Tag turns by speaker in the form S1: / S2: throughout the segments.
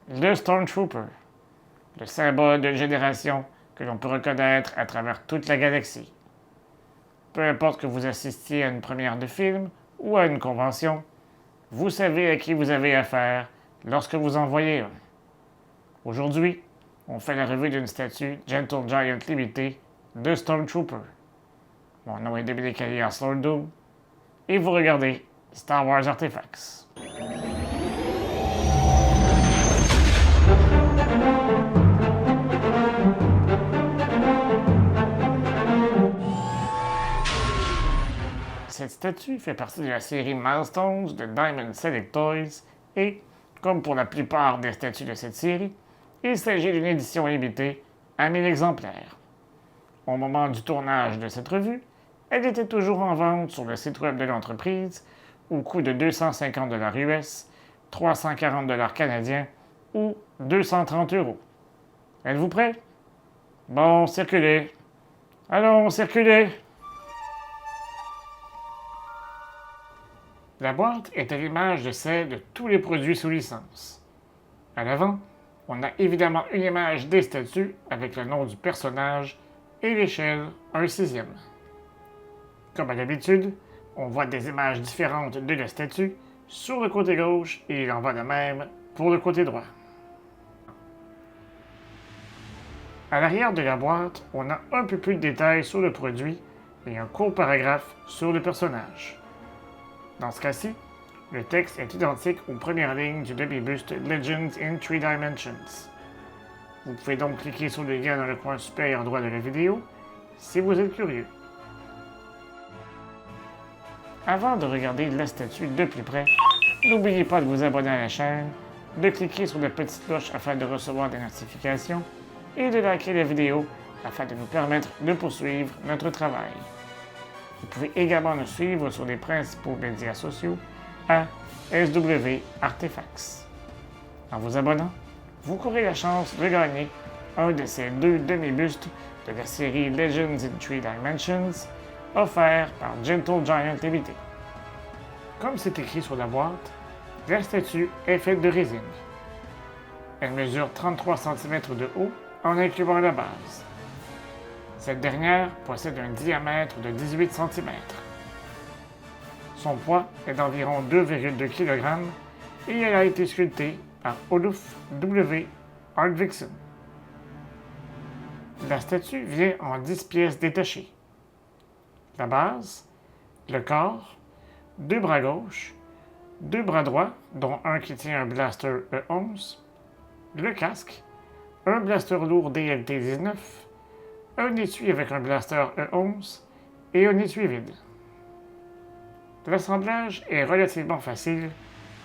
S1: Le Stormtrooper, le symbole d'une génération que l'on peut reconnaître à travers toute la galaxie. Peu importe que vous assistiez à une première de film ou à une convention, vous savez à qui vous avez affaire lorsque vous en voyez un. Aujourd'hui, on fait la revue d'une statue Gentle Giant limitée de Stormtrooper. Mon nom est Dominique alias Lord Doom, et vous regardez Star Wars Artifacts. Cette statue fait partie de la série Milestones de Diamond Select Toys et, comme pour la plupart des statues de cette série, il s'agit d'une édition limitée à 1000 exemplaires. Au moment du tournage de cette revue, elle était toujours en vente sur le site web de l'entreprise au coût de 250 $ US, 340 $ canadiens ou 230 €. Êtes-vous prêts? Bon, circulez. Allons, circulez. La boîte est à l'image de celle de tous les produits sous licence. À l'avant, on a évidemment une image des statues avec le nom du personnage et l'échelle 1/6. Comme à l'habitude, on voit des images différentes de la statue sur le côté gauche et il en va de même pour le côté droit. À l'arrière de la boîte, on a un peu plus de détails sur le produit et un court paragraphe sur le personnage. Dans ce cas-ci, le texte est identique aux premières lignes du demi-buste Legends in 3 Dimensions. Vous pouvez donc cliquer sur le lien dans le coin supérieur droit de la vidéo si vous êtes curieux. Avant de regarder la statue de plus près, n'oubliez pas de vous abonner à la chaîne, de cliquer sur la petite cloche afin de recevoir des notifications et de liker la vidéo afin de nous permettre de poursuivre notre travail. Vous pouvez également nous suivre sur les principaux médias sociaux à SW Artifacts. En vous abonnant, vous courez la chance de gagner un de ces 2 demi-bustes de la série Legends in 3 Dimensions, offert par Gentle Giant Limited. Comme c'est écrit sur la boîte, la statue est faite de résine. Elle mesure 33 cm de haut en incluant la base. Cette dernière possède un diamètre de 18 cm. Son poids est d'environ 2,2 kg et elle a été sculptée par Oluf W. Artviksson. La statue vient en 10 pièces détachées. La base, le corps, 2 bras gauches, 2 bras droits, dont un qui tient un blaster E11, le casque, un blaster lourd DLT-19, un étui avec un blaster E11 et un étui vide. L'assemblage est relativement facile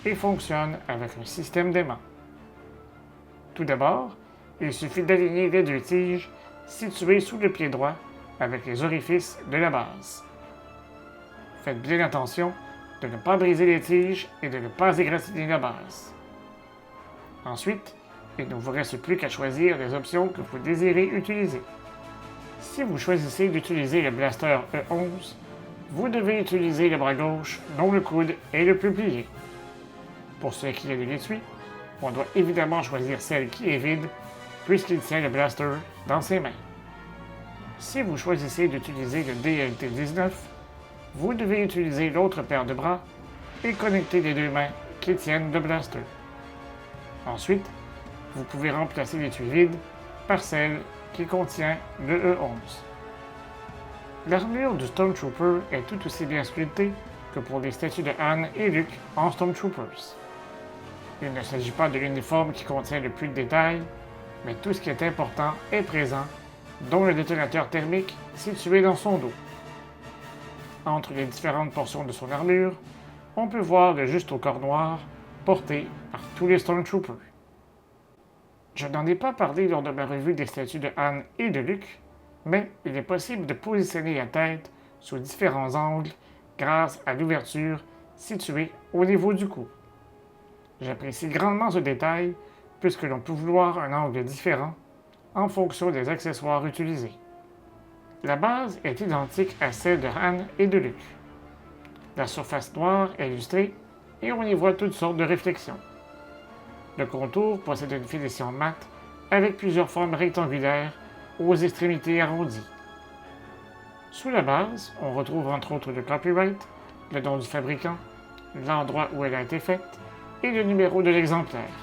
S1: et fonctionne avec un système d'aimant. Tout d'abord, il suffit d'aligner les 2 tiges situées sous le pied droit avec les orifices de la base. Faites bien attention de ne pas briser les tiges et de ne pas égratigner la base. Ensuite, il ne vous reste plus qu'à choisir les options que vous désirez utiliser. Si vous choisissez d'utiliser le blaster E11, vous devez utiliser le bras gauche dont le coude est le plus plié. Pour ce qui est de l'étui, on doit évidemment choisir celle qui est vide puisqu'il tient le blaster dans ses mains. Si vous choisissez d'utiliser le DLT-19, vous devez utiliser l'autre paire de bras et connecter les 2 mains qui tiennent le blaster. Ensuite, vous pouvez remplacer l'étui vide par celle qui contient le E11. L'armure du Stormtrooper est tout aussi bien sculptée que pour les statues de Han et Luke en Stormtroopers. Il ne s'agit pas de l'uniforme qui contient le plus de détails, mais tout ce qui est important est présent, dont le détonateur thermique situé dans son dos. Entre les différentes portions de son armure, on peut voir le juste au corps noir porté par tous les Stormtroopers. Je n'en ai pas parlé lors de ma revue des statues de Han et de Luke, mais il est possible de positionner la tête sous différents angles grâce à l'ouverture située au niveau du cou. J'apprécie grandement ce détail puisque l'on peut vouloir un angle différent en fonction des accessoires utilisés. La base est identique à celle de Han et de Luke. La surface noire est illustrée et on y voit toutes sortes de réflexions. Le contour possède une finition mate avec plusieurs formes rectangulaires aux extrémités arrondies. Sous la base, on retrouve entre autres le copyright, le nom du fabricant, l'endroit où elle a été faite et le numéro de l'exemplaire.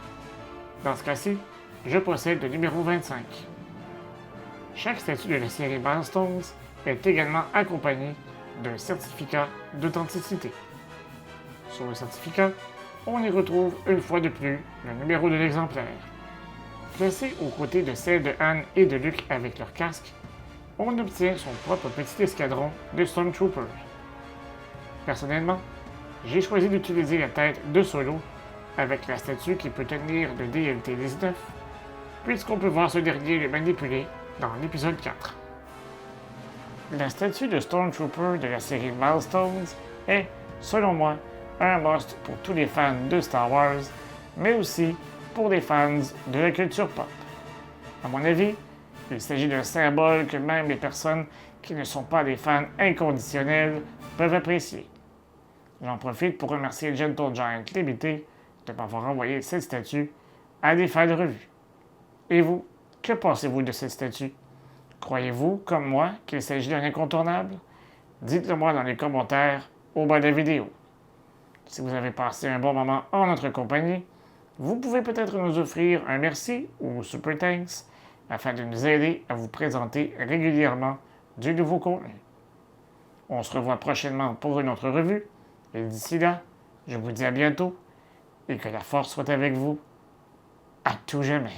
S1: Dans ce cas-ci, je possède le numéro 25. Chaque statue de la série Milestones est également accompagnée d'un certificat d'authenticité. Sur le certificat, on y retrouve une fois de plus le numéro de l'exemplaire. Placé aux côtés de celle de Anne et de Luke avec leur casque, on obtient son propre petit escadron de Stormtroopers. Personnellement, j'ai choisi d'utiliser la tête de Solo avec la statue qui peut tenir le DLT-19, puisqu'on peut voir ce dernier le manipuler dans l'épisode 4. La statue de Stormtrooper de la série Milestones est, selon moi, un must pour tous les fans de Star Wars, mais aussi pour les fans de la culture pop. À mon avis, il s'agit d'un symbole que même les personnes qui ne sont pas des fans inconditionnels peuvent apprécier. J'en profite pour remercier Gentle Giant Limited de m'avoir envoyé cette statue à des fans de revue. Et vous, que pensez-vous de cette statue? Croyez-vous, comme moi, qu'il s'agit d'un incontournable? Dites-le moi dans les commentaires au bas de la vidéo. Si vous avez passé un bon moment en notre compagnie, vous pouvez peut-être nous offrir un merci ou super thanks afin de nous aider à vous présenter régulièrement du nouveau contenu. On se revoit prochainement pour une autre revue, et d'ici là, je vous dis à bientôt et que la force soit avec vous à tout jamais.